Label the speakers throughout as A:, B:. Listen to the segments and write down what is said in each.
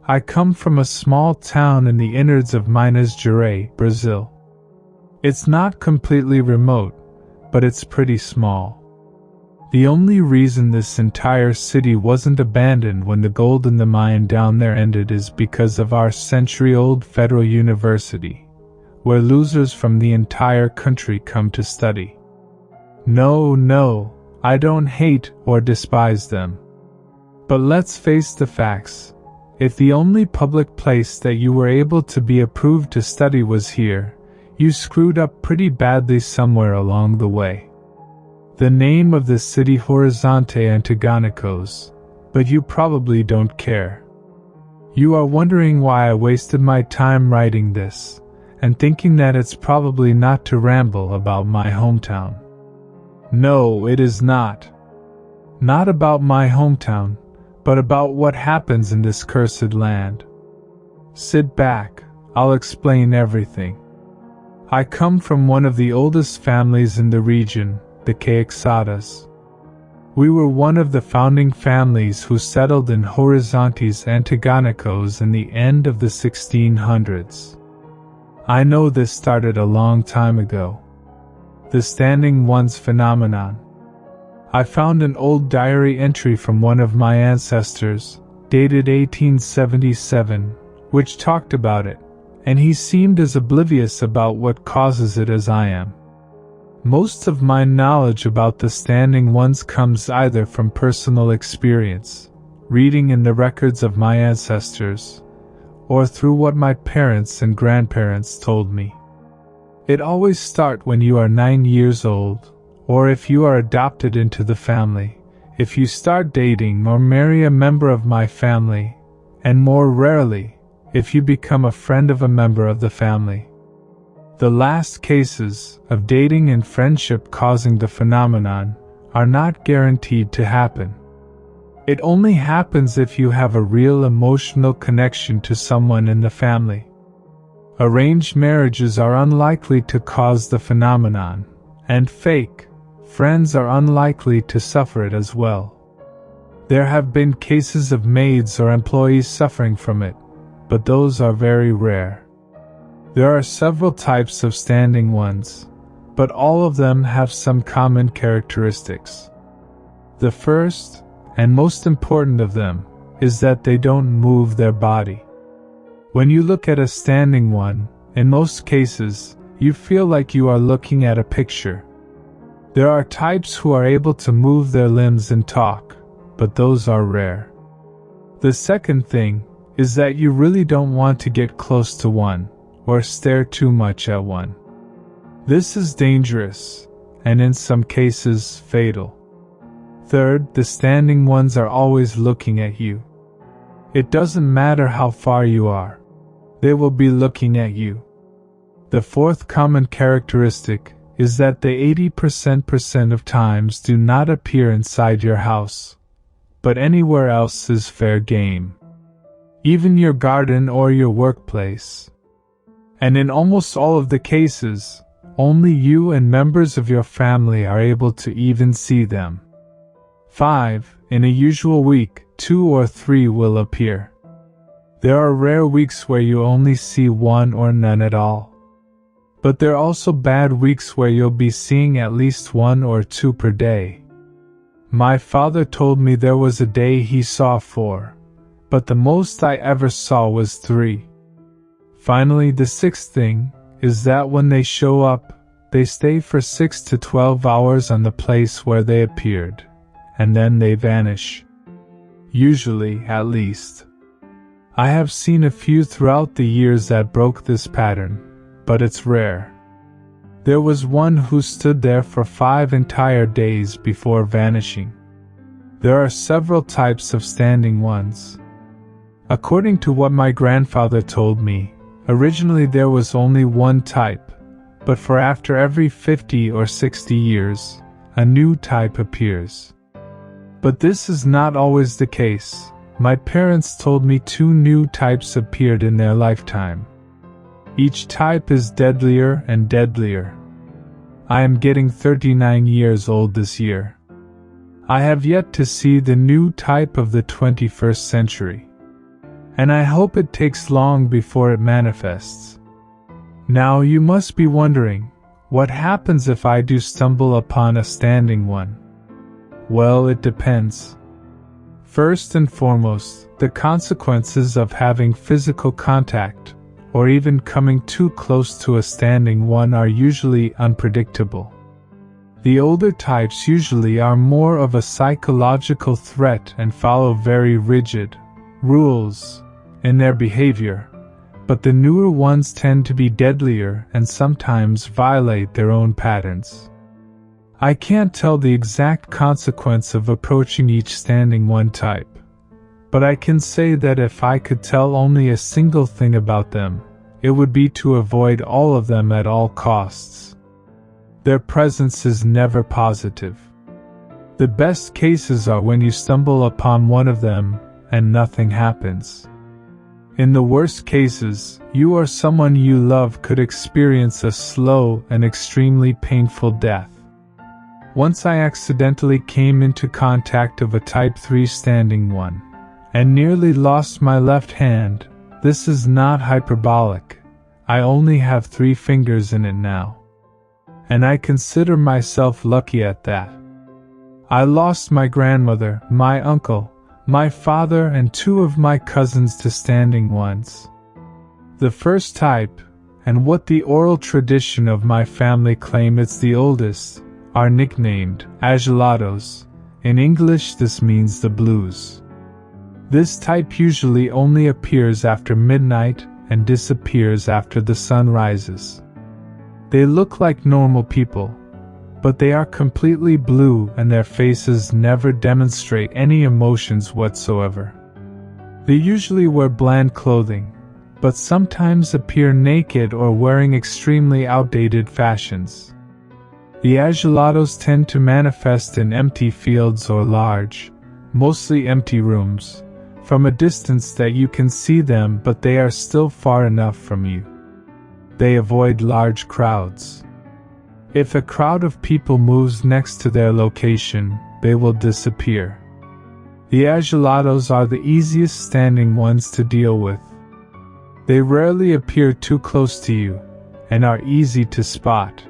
A: I come from a small town in the innards of Minas Gerais, Brazil. It's not completely remote, but it's pretty small. The only reason this entire city wasn't abandoned when the gold in the mine down there ended is because of our century-old federal university, where losers from the entire country come to study. No, I don't hate or despise them. But let's face the facts. If the only public place that you were able to be approved to study was here, you screwed up pretty badly somewhere along the way. The name of the city Horizonte Antigonicos, but you probably don't care. You are wondering why I wasted my time writing this, and thinking that it's probably not to ramble about my hometown. No, it is not. Not about my hometown, but about what happens in this cursed land. Sit back, I'll explain everything. I come from one of the oldest families in the region, the Agilatos. We were one of the founding families who settled in Horizontes Antigonicos in the end of the 1600s. I know this started a long time ago. The standing ones phenomenon. I found an old diary entry from one of my ancestors, dated 1877, which talked about it, and he seemed as oblivious about what causes it as I am. Most of my knowledge about the standing ones comes either from personal experience, reading in the records of my ancestors, or through what my parents and grandparents told me. It always starts when you are 9 years old, or if you are adopted into the family, if you start dating or marry a member of my family, and more rarely, if you become a friend of a member of the family. The last cases of dating and friendship causing the phenomenon are not guaranteed to happen. It only happens if you have a real emotional connection to someone in the family. Arranged marriages are unlikely to cause the phenomenon, and fake friends are unlikely to suffer it as well. There have been cases of maids or employees suffering from it, but those are very rare. There are several types of standing ones, but all of them have some common characteristics. The first, and most important of them, is that they don't move their body. When you look at a standing one, in most cases, you feel like you are looking at a picture. There are types who are able to move their limbs and talk, but those are rare. The second thing is that you really don't want to get close to one, or stare too much at one. This is dangerous, and in some cases, fatal. Third, the standing ones are always looking at you. It doesn't matter how far you are. They will be looking at you. The fourth common characteristic is that they 80% of times do not appear inside your house, but anywhere else is fair game. Even your garden or your workplace. And in almost all of the cases, only you and members of your family are able to even see them. 5. In a usual week, 2 or 3 will appear. There are rare weeks where you only see 1 or none at all. But there are also bad weeks where you'll be seeing at least 1 or 2 per day. My father told me there was a day he saw 4, but the most I ever saw was 3. Finally, the sixth thing is that when they show up, they stay for 6 to 12 hours on the place where they appeared, and then they vanish. Usually, at least. I have seen a few throughout the years that broke this pattern, but it's rare. There was one who stood there for 5 entire days before vanishing. There are several types of standing ones. According to what my grandfather told me, originally there was only one type, but for after every 50 or 60 years, a new type appears. But this is not always the case. My parents told me 2 new types appeared in their lifetime. Each type is deadlier and deadlier. I am getting 39 years old this year. I have yet to see the new type of the 21st century. and I hope it takes long before it manifests. Now you must be wondering, what happens if I do stumble upon a standing one? Well, it depends. First and foremost, the consequences of having physical contact, or even coming too close to a standing one, are usually unpredictable. The older types usually are more of a psychological threat and follow very rigid rules in their behavior, but the newer ones tend to be deadlier and sometimes violate their own patterns. I can't tell the exact consequence of approaching each standing one type, but I can say that if I could tell only a single thing about them, it would be to avoid all of them at all costs. Their presence is never positive. The best cases are when you stumble upon one of them and nothing happens. In the worst cases, you or someone you love could experience a slow and extremely painful death. Once I accidentally came into contact of a Type 3 standing one, and nearly lost my left hand. This is not hyperbolic. I only have 3 fingers in it now. And I consider myself lucky at that. I lost my grandmother, my uncle, my father, and 2 of my cousins to standing ones. The first type, and what the oral tradition of my family claim it's the oldest, are nicknamed Agilatos. In English this means the blues. This type usually only appears after midnight and disappears after the sun rises. They look like normal people, but they are completely blue and their faces never demonstrate any emotions whatsoever. They usually wear bland clothing, but sometimes appear naked or wearing extremely outdated fashions. The Agilatos tend to manifest in empty fields or large, mostly empty rooms, from a distance that you can see them but they are still far enough from you. They avoid large crowds. If a crowd of people moves next to their location, they will disappear. The Agilatos are the easiest standing ones to deal with. They rarely appear too close to you, and are easy to spot.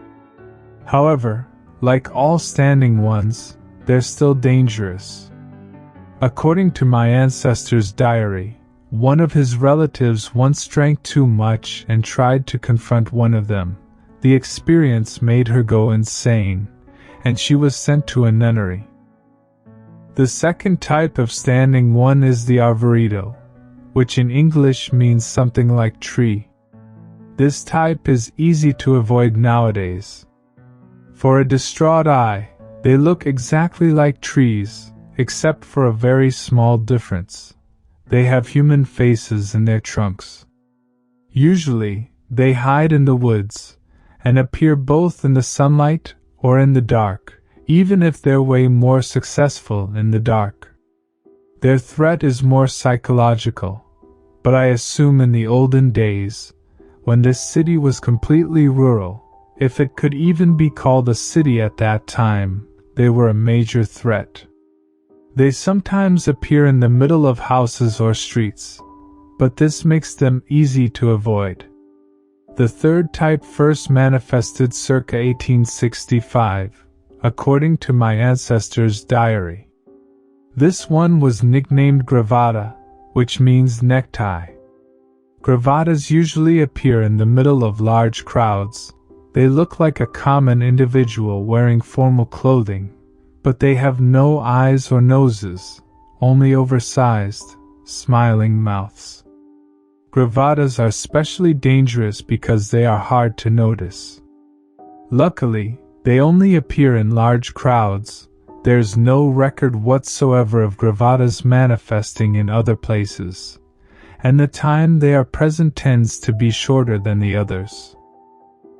A: However, like all standing ones, they're still dangerous. According to my ancestor's diary, one of his relatives once drank too much and tried to confront one of them. The experience made her go insane, and she was sent to a nunnery. The second type of standing one is the arborito, which in English means something like tree. This type is easy to avoid nowadays. For a distraught eye, they look exactly like trees, except for a very small difference. They have human faces in their trunks. Usually, they hide in the woods, and appear both in the sunlight or in the dark, even if they're way more successful in the dark. Their threat is more psychological, but I assume in the olden days, when this city was completely rural, if it could even be called a city at that time, they were a major threat. They sometimes appear in the middle of houses or streets, but this makes them easy to avoid. The third type first manifested circa 1865, according to my ancestor's diary. This one was nicknamed Gravada, which means necktie. Gravadas usually appear in the middle of large crowds. They look like a common individual wearing formal clothing, but they have no eyes or noses, only oversized, smiling mouths. Gravadas are especially dangerous because they are hard to notice. Luckily, they only appear in large crowds. There's no record whatsoever of gravadas manifesting in other places, and the time they are present tends to be shorter than the others.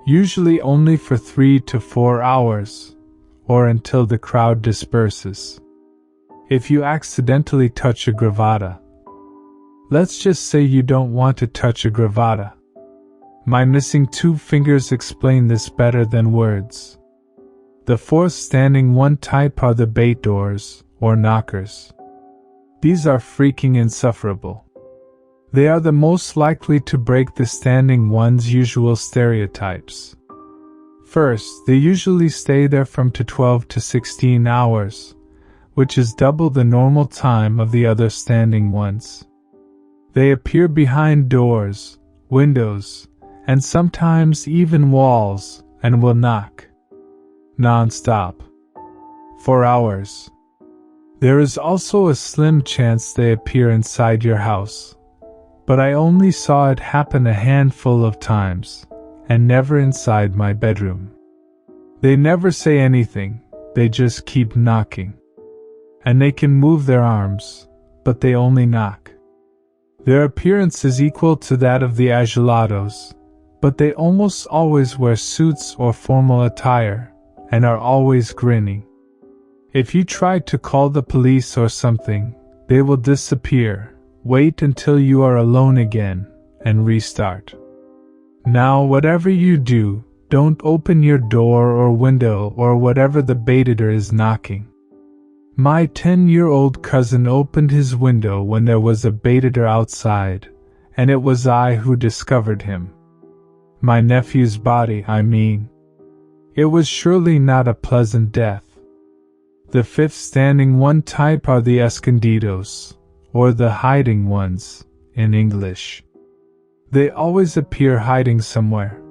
A: Usually only for 3 to 4 hours, or until the crowd disperses. If you accidentally touch a gravada, let's just say you don't want to touch a gravada. My missing 2 fingers explain this better than words. The fourth standing one type are the bait doors, or knockers. These are freaking insufferable. They are the most likely to break the standing one's usual stereotypes. First, they usually stay there from 12 to 16 hours, which is double the normal time of the other standing ones. They appear behind doors, windows, and sometimes even walls, and will knock non-stop for hours. There is also a slim chance they appear inside your house, but I only saw it happen a handful of times, and never inside my bedroom. They never say anything, they just keep knocking. And they can move their arms, but they only knock. Their appearance is equal to that of the Agilatos, but they almost always wear suits or formal attire, and are always grinning. If you try to call the police or something, they will disappear, wait until you are alone again, and restart. Now, whatever you do, don't open your door or window or whatever the baitor is knocking. My 10-year-old cousin opened his window when there was a baitor outside, and it was I who discovered him. My nephew's body, I mean. It was surely not a pleasant death. The fifth standing one type are the escondidos, or the hiding ones, in English. They always appear hiding somewhere.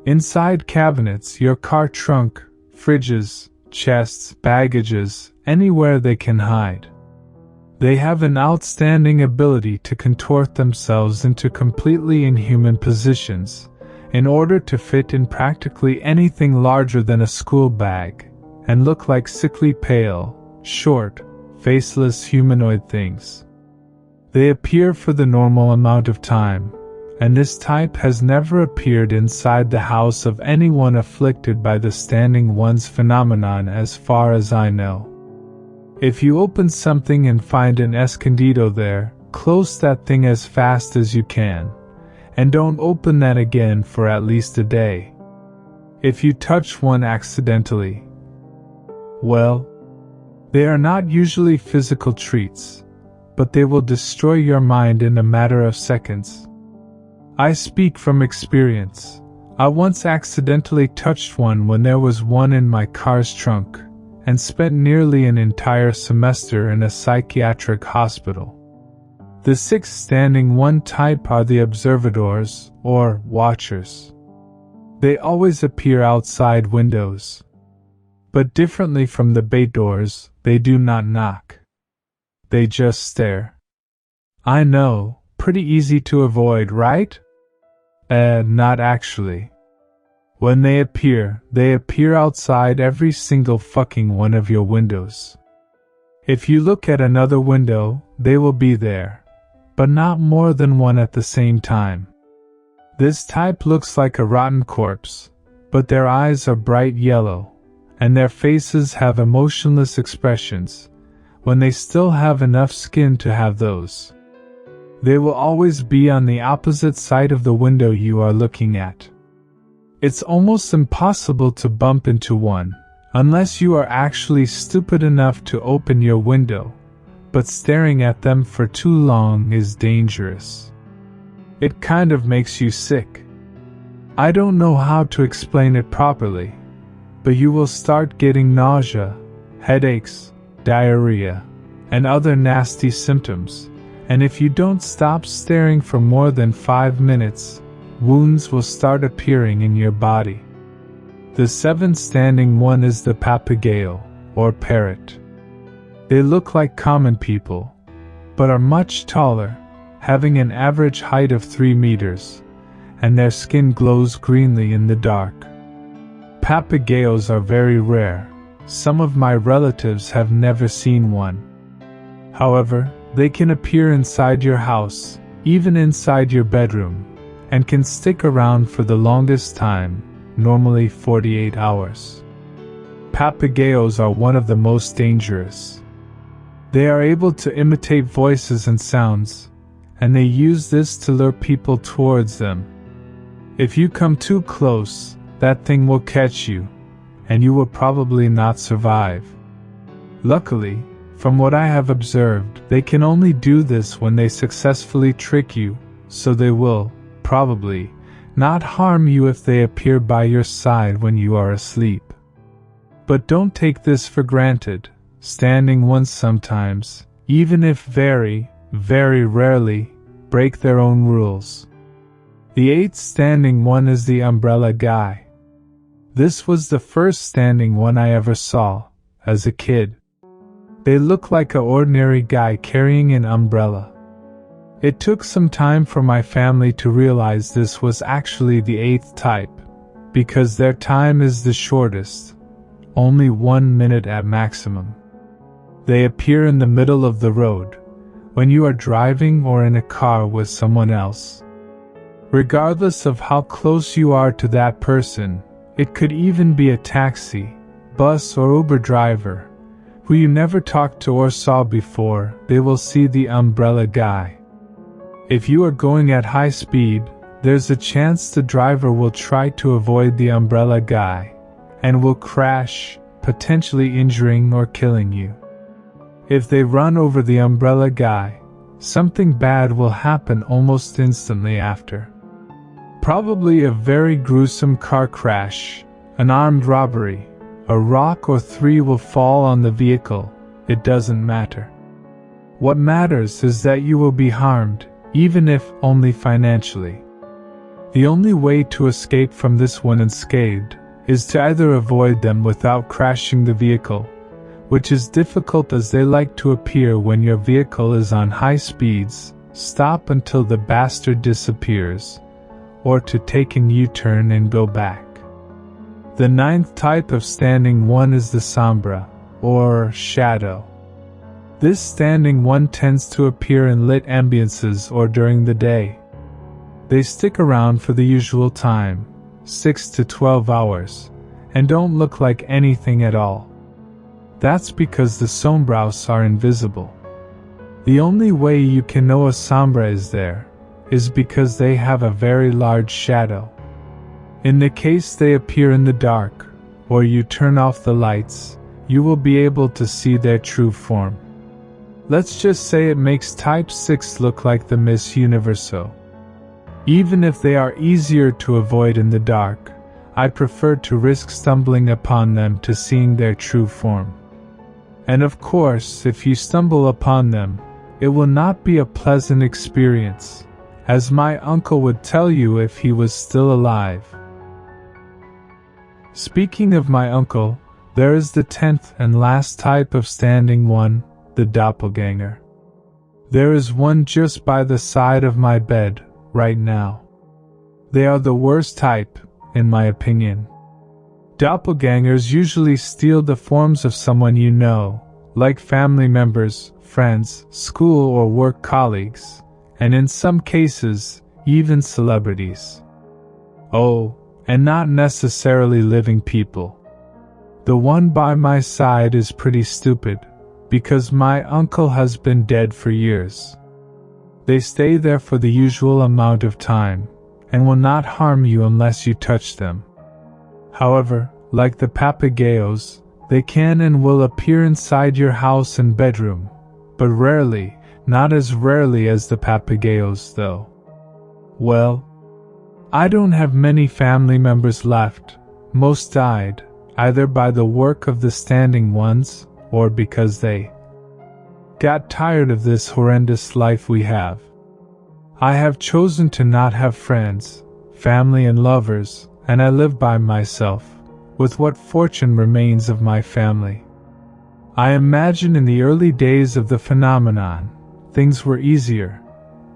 A: Inside cabinets, your car trunk, fridges, chests, baggages, anywhere they can hide. They have an outstanding ability to contort themselves into completely inhuman positions, in order to fit in practically anything larger than a school bag, and look like sickly pale, short, faceless humanoid things. They appear for the normal amount of time, and this type has never appeared inside the house of anyone afflicted by the standing ones phenomenon as far as I know. If you open something and find an escondido there, close that thing as fast as you can, and don't open that again for at least a day. If you touch one accidentally, well, they are not usually physical treats, but they will destroy your mind in a matter of seconds. I speak from experience. I once accidentally touched one when there was one in my car's trunk, and spent nearly an entire semester in a psychiatric hospital. The sixth standing one type are the observators, or watchers. They always appear outside windows. But differently from the baitors, they do not knock. They just stare. I know, pretty easy to avoid, right? Not actually. When they appear outside every single fucking one of your windows. If you look at another window, they will be there, but not more than one at the same time. This type looks like a rotten corpse, but their eyes are bright yellow, and their faces have emotionless expressions, when they still have enough skin to have those. They will always be on the opposite side of the window you are looking at. It's almost impossible to bump into one, unless you are actually stupid enough to open your window, but staring at them for too long is dangerous. It kind of makes you sick. I don't know how to explain it properly, but you will start getting nausea, headaches, diarrhea, and other nasty symptoms, and if you don't stop staring for more than 5 minutes, wounds will start appearing in your body. The seventh standing one is the papagayo, or parrot. They look like common people, but are much taller, having an average height of 3 meters, and their skin glows greenly in the dark. Papagayos are very rare. Some of my relatives have never seen one. However, they can appear inside your house, even inside your bedroom, and can stick around for the longest time, normally 48 hours. Papagayos are one of the most dangerous. They are able to imitate voices and sounds, and they use this to lure people towards them. If you come too close, that thing will catch you, and you will probably not survive. Luckily, From what I have observed, they can only do this when they successfully trick you, so they will, probably, not harm you if they appear by your side when you are asleep. But don't take this for granted. Standing ones sometimes, even if very, very rarely, break their own rules. The eighth standing one is the umbrella guy. This was the first standing one I ever saw, as a kid. They look like an ordinary guy carrying an umbrella. It took some time for my family to realize this was actually the eighth type, because their time is the shortest, only 1 minute at maximum. They appear in the middle of the road, when you are driving or in a car with someone else. Regardless of how close you are to that person, it could even be a taxi, bus or Uber driver, who you never talked to or saw before, they will see the umbrella guy. If you are going at high speed, there's a chance the driver will try to avoid the umbrella guy, and will crash, potentially injuring or killing you. If they run over the umbrella guy, something bad will happen almost instantly after. Probably a very gruesome car crash, an armed robbery, a rock or 3 will fall on the vehicle, it doesn't matter. What matters is that you will be harmed, even if only financially. The only way to escape from this one unscathed is to either avoid them without crashing the vehicle, which is difficult as they like to appear when your vehicle is on high speeds, stop until the bastard disappears, or to take a U-turn and go back. The ninth type of standing one is the sombra, or shadow. This standing one tends to appear in lit ambiances or during the day. They stick around for the usual time, 6 to 12 hours, and don't look like anything at all. That's because the sombras are invisible. The only way you can know a sombra is there, is because they have a very large shadow. In the case they appear in the dark, or you turn off the lights, you will be able to see their true form. Let's just say it makes Type 6 look like the Miss Universo. Even if they are easier to avoid in the dark, I prefer to risk stumbling upon them to seeing their true form. And of course, if you stumble upon them, it will not be a pleasant experience, as my uncle would tell you if he was still alive. Speaking of my uncle, there is the 10th and last type of standing one, the doppelganger. There is one just by the side of my bed, right now. They are the worst type, in my opinion. Doppelgangers usually steal the forms of someone you know, like family members, friends, school or work colleagues, and in some cases, even celebrities. Oh, and not necessarily living people. The one by my side is pretty stupid, because my uncle has been dead for years. They stay there for the usual amount of time, and will not harm you unless you touch them. However, like the Papagayos, they can and will appear inside your house and bedroom, but rarely, not as rarely as the Papagayos though. Well, I don't have many family members left. Most died, either by the work of the standing ones, or because they got tired of this horrendous life we have. I have chosen to not have friends, family and lovers, and I live by myself, with what fortune remains of my family. I imagine in the early days of the phenomenon, things were easier,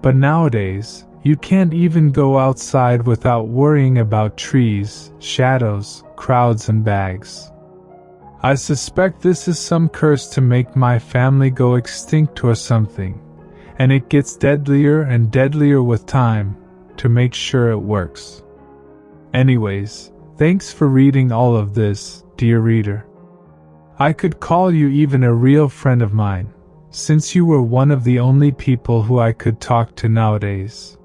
A: but nowadays, you can't even go outside without worrying about trees, shadows, crowds and bags. I suspect this is some curse to make my family go extinct or something, and it gets deadlier and deadlier with time, to make sure it works. Anyways, thanks for reading all of this, dear reader. I could call you even a real friend of mine, since you were one of the only people who I could talk to nowadays.